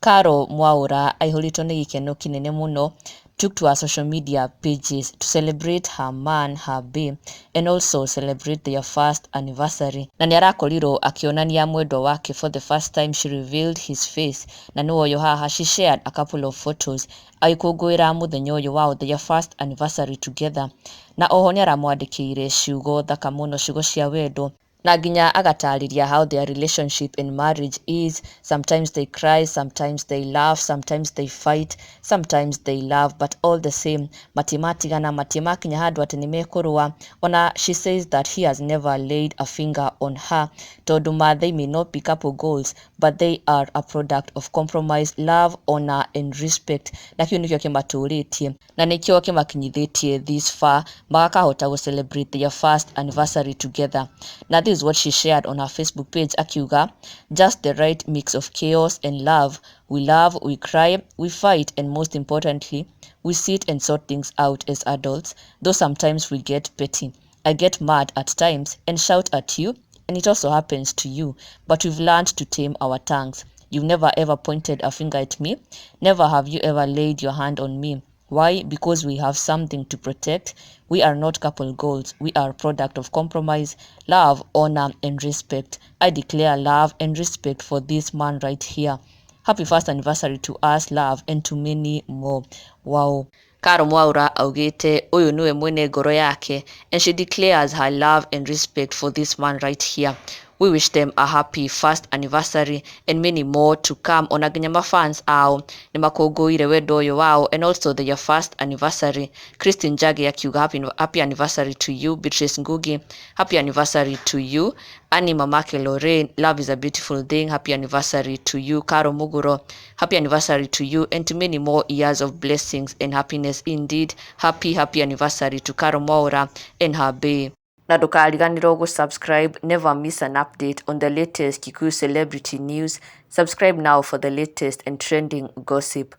Caro Mwaura aihũrĩtwo nĩ gĩkeno kĩnene mũno, took to her social media pages to celebrate her man, her bae, and also celebrate their first anniversary. Na nĩarakorirwo akĩonania mwendwa wake for the first time. She revealed his face. Na nĩwoyo haha, she shared a couple of photos agĩkũngũĩra mũthenya ũyũ wao, their first anniversary together. Na oho nĩaramwandĩkĩire ciugo thaka mũno, ciugo cia wendo. Na nginya agatarĩria how their relationship and marriage is. Sometimes they cry, sometimes they laugh, sometimes they fight, sometimes they love, but all the same matimatigana, matimakinya handũ atĩ nĩmekũrũa. Ona she says that he has never laid a finger on her, tondũ they may not be couple goals, but they are a product of compromise, love, honor and respect. Na kĩu nĩkĩo kĩmatũrĩtie na nĩkĩo kĩmakinyithĩtie this far, magakahota gũ celebrate their first anniversary together. Na this is what she shared on her Facebook page, akiuga, just the right mix of chaos and love. We laugh, we cry, we fight, and most importantly, we sit and sort things out as adults, though sometimes we get petty. I get mad at times and shout at you, and it also happens to you, but we've learned to tame our tongues. You've never ever pointed a finger at me. Never have you ever laid your hand on me. Why? Because we have something to protect. We are not couple goals. We are a product of compromise, love, honor, and respect. I declare love and respect for this man right here. Happy first anniversary to us, love, and to many more. Wow. Caro Mwaura augite uyu niwe mwene ngoro yake, and she declares her love and respect for this man right here. We wish them a happy first anniversary and many more to come. Ona nginya mafans ao nimakũngũĩire wendo ũyũ wao and also their first anniversary. Christine Njagi akiuga happy anniversary to you. Beatrice Ngugi, happy anniversary to you. Annie Mamake Lorraine, love is a beautiful thing. Happy anniversary to you. Caro Muguro, happy anniversary to you and to many more years of blessings and happiness indeed. Happy anniversary to Caro Mwaura and her bae. Na ndũkariganĩrwo gũ-subscribe, never miss an update on the latest Kikuyu celebrity news. Subscribe now for the latest and trending gossip.